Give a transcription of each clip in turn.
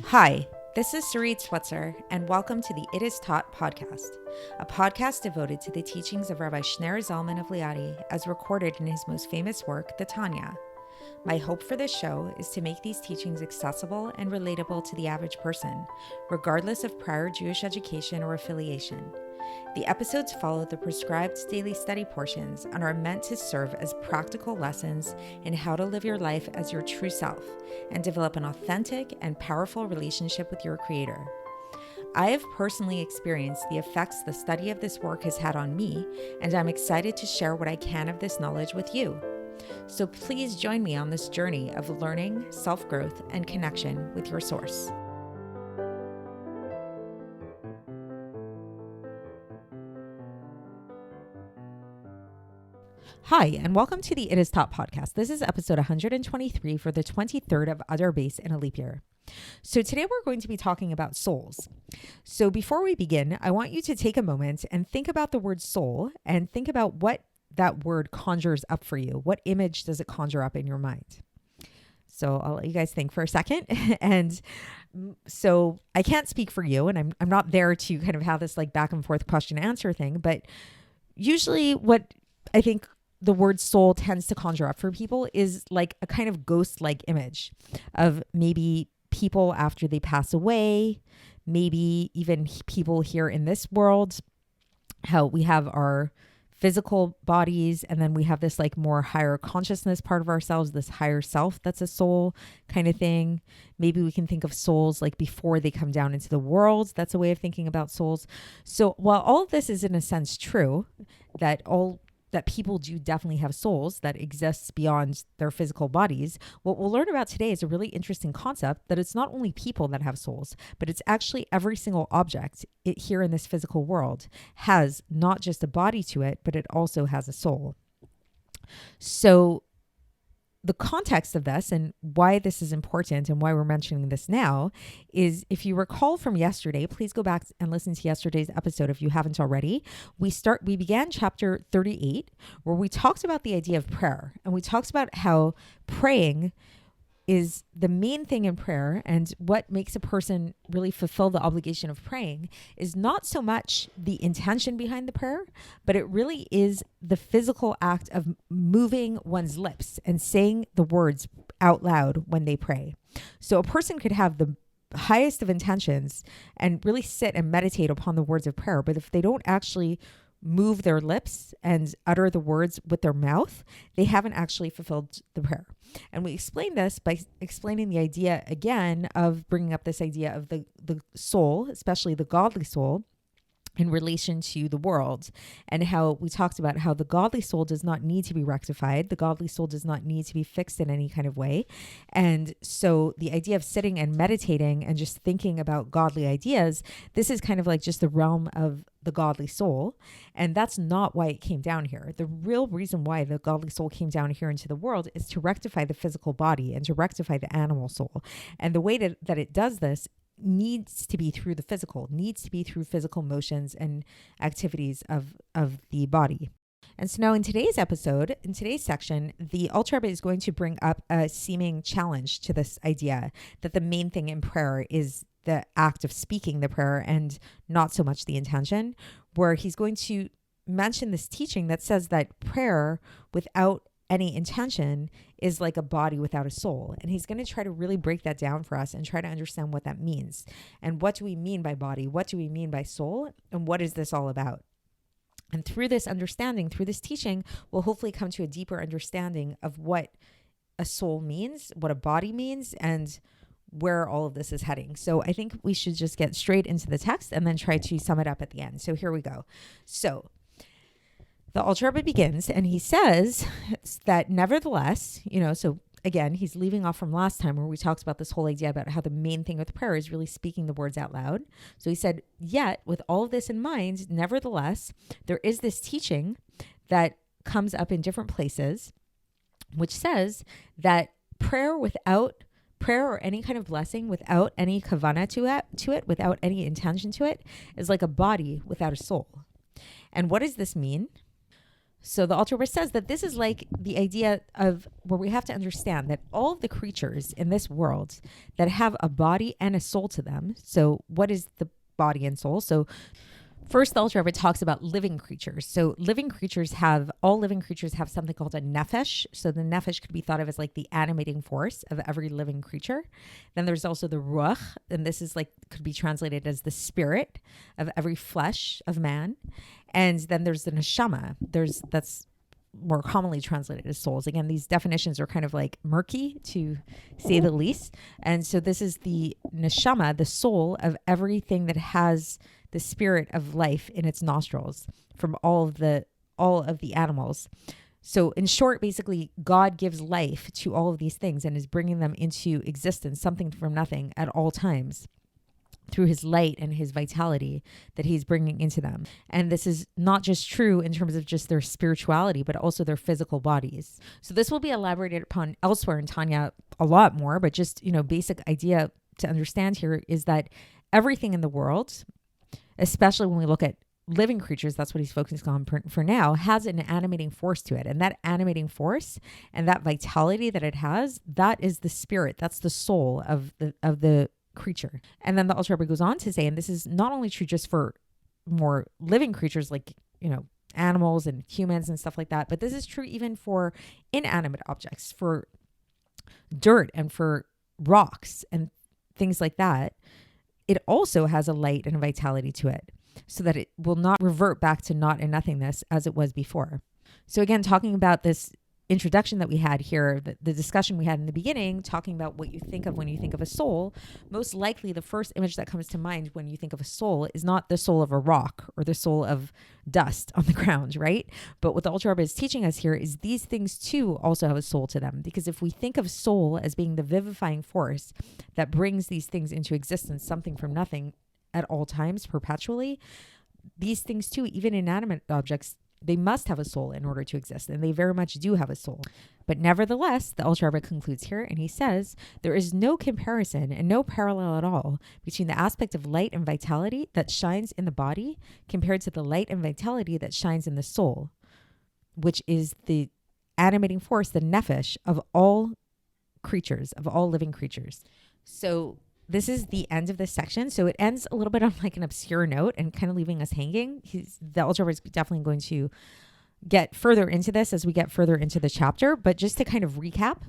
Hi, this is Sarit Switzer, and welcome to the It Is Taught podcast, a podcast devoted to the teachings of Rabbi Shneur Zalman of Liadi as recorded in his most famous work, the Tanya. My hope for this show is to make these teachings accessible and relatable to the average person, regardless of prior Jewish education or affiliation. The episodes follow the prescribed daily study portions and are meant to serve as practical lessons in how to live your life as your true self and develop an authentic and powerful relationship with your Creator. I have personally experienced the effects the study of this work has had on me, and I'm excited to share what I can of this knowledge with you. So please join me on this journey of learning, self-growth, and connection with your source. Hi, and welcome to the It Is Taught podcast. This is episode 123 for the 23rd of Adar base in a leap year. So today we're going to be talking about souls. So before we begin, I want you to take a moment and think about the word soul and think about what that word conjures up for you. What image does it conjure up in your mind? So I'll let you guys think for a second. And so I can't speak for you, and I'm not there to kind of have this like back and forth question answer thing, but usually what I think the word soul tends to conjure up for people is like a kind of ghost-like image of maybe people after they pass away, maybe even people here in this world, how we have our physical bodies, and then we have this like more higher consciousness part of ourselves, this higher self that's a soul kind of thing. Maybe we can think of souls like before they come down into the world. That's a way of thinking about souls. So while all of this is in a sense true, that people do definitely have souls that exists beyond their physical bodies, what we'll learn about today is a really interesting concept that it's not only people that have souls, but it's actually every single object here in this physical world has not just a body to it, but it also has a soul. So the context of this and why this is important and why we're mentioning this now is, if you recall from yesterday, please go back and listen to yesterday's episode if you haven't already. We began chapter 38, where we talked about the idea of prayer, and we talked about how praying is the main thing in prayer, and what makes a person really fulfill the obligation of praying is not so much the intention behind the prayer, but it really is the physical act of moving one's lips and saying the words out loud when they pray. So a person could have the highest of intentions and really sit and meditate upon the words of prayer, but if they don't actually move their lips and utter the words with their mouth, they haven't actually fulfilled the prayer. And we explain this by explaining the idea again of bringing up this idea of the soul, especially the godly soul, in relation to the world, and how we talked about how the godly soul does not need to be rectified. The godly soul does not need to be fixed in any kind of way. And so the idea of sitting and meditating and just thinking about godly ideas, this is kind of like just the realm of the godly soul. And that's not why it came down here. The real reason why the godly soul came down here into the world is to rectify the physical body and to rectify the animal soul. And the way that it does this needs to be through the physical, needs to be through physical motions and activities of the body. And so now in today's episode, in today's section, the Alter Rebbe is going to bring up a seeming challenge to this idea that the main thing in prayer is the act of speaking the prayer and not so much the intention, where he's going to mention this teaching that says that prayer without any intention is like a body without a soul. And he's going to try to really break that down for us and try to understand what that means. And what do we mean by body? What do we mean by soul? And what is this all about? And through this understanding, through this teaching, we'll hopefully come to a deeper understanding of what a soul means, what a body means, and where all of this is heading. So I think we should just get straight into the text and then try to sum it up at the end. So here we go. So the Alter Rebbe begins, and he says that nevertheless, so again, he's leaving off from last time where we talked about this whole idea about how the main thing with prayer is really speaking the words out loud. So he said, yet with all of this in mind, nevertheless, there is this teaching that comes up in different places, which says that prayer or any kind of blessing without any kavana to it, without any intention to it, is like a body without a soul. And what does this mean? So the Alter Rebbe says that this is like the idea of where we have to understand that all of the creatures in this world that have a body and a soul to them. So what is the body and soul? So first, the Alter Rebbe talks about living creatures. So all living creatures have something called a nefesh. So the nefesh could be thought of as like the animating force of every living creature. Then there's also the ruach, and this is like, could be translated as the spirit of every flesh of man. And then there's the neshama. That's more commonly translated as souls. Again, these definitions are kind of like murky, to say the least. And so this is the neshama, the soul of everything that has the spirit of life in its nostrils from all of the animals. So in short, basically, God gives life to all of these things and is bringing them into existence, something from nothing at all times, through his light and his vitality that he's bringing into them. And this is not just true in terms of just their spirituality, but also their physical bodies. So this will be elaborated upon elsewhere in Tanya a lot more, but just, basic idea to understand here is that everything in the world, especially when we look at living creatures, that's what he's focusing on for now, has an animating force to it. And that animating force and that vitality that it has, that is the spirit, that's the soul of the creature. And then the Alter Rebbe goes on to say, and this is not only true just for more living creatures like, animals and humans and stuff like that, but this is true even for inanimate objects, for dirt and for rocks and things like that. It also has a light and a vitality to it so that it will not revert back to naught and nothingness as it was before. So again, talking about this introduction that we had here, the discussion we had in the beginning, talking about what you think of when you think of a soul, most likely the first image that comes to mind when you think of a soul is not the soul of a rock or the soul of dust on the ground, right? But what the Alter Rebbe is teaching us here is these things too also have a soul to them. Because if we think of soul as being the vivifying force that brings these things into existence, something from nothing at all times, perpetually, these things too, even inanimate objects, they must have a soul in order to exist, and they very much do have a soul. But nevertheless, the Alter Rebbe concludes here, and he says, there is no comparison and no parallel at all between the aspect of light and vitality that shines in the body compared to the light and vitality that shines in the soul, which is the animating force, the nefesh of all creatures, of all living creatures. So this is the end of this section. So it ends a little bit on like an obscure note and kind of leaving us hanging. The Alter Rebbe is definitely going to get further into this as we get further into the chapter. But just to kind of recap,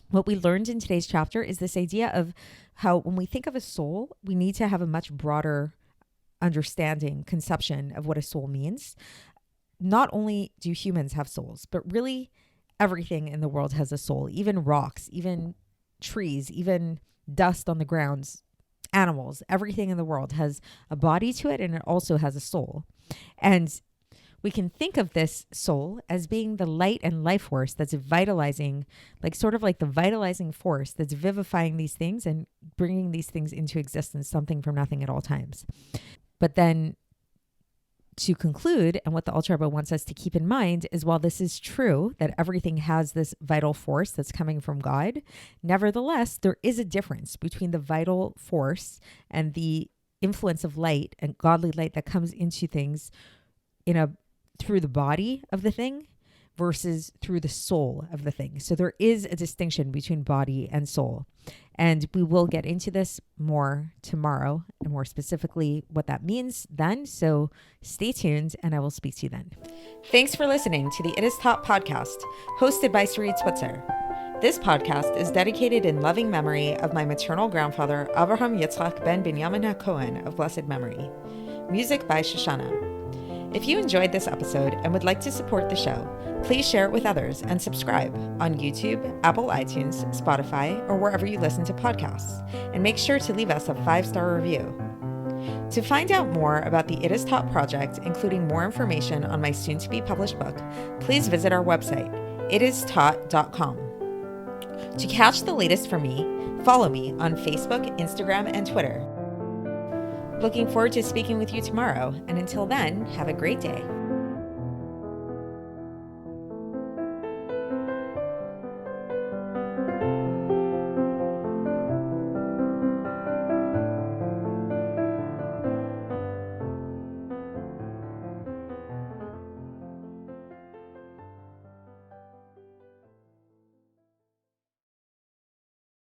what we learned in today's chapter is this idea of how when we think of a soul, we need to have a much broader understanding, conception of what a soul means. Not only do humans have souls, but really everything in the world has a soul, even rocks, even trees, even dust on the ground, animals, everything in the world has a body to it, and it also has a soul. And we can think of this soul as being the light and life force that's vitalizing, like sort of like the vitalizing force that's vivifying these things and bringing these things into existence, something from nothing at all times. But then to conclude, and what the Alter Rebbe wants us to keep in mind is, while this is true that everything has this vital force that's coming from God, nevertheless, there is a difference between the vital force and the influence of light and godly light that comes into things through the body of the thing versus through the soul of the thing. So there is a distinction between body and soul. And we will get into this more tomorrow, and more specifically what that means then. So stay tuned, and I will speak to you then. Thanks for listening to the It Is Taught podcast, hosted by Sarit Switzer. This podcast is dedicated in loving memory of my maternal grandfather, Avraham Yitzchak ben Binyamin HaKohen of blessed memory. Music by Shoshana. If you enjoyed this episode and would like to support the show, please share it with others and subscribe on YouTube, Apple iTunes, Spotify, or wherever you listen to podcasts. And make sure to leave us a 5-star review. To find out more about the It Is Taught project, including more information on my soon-to-be published book, please visit our website, itistaught.com. To catch the latest from me, follow me on Facebook, Instagram, and Twitter. Looking forward to speaking with you tomorrow, and until then, have a great day.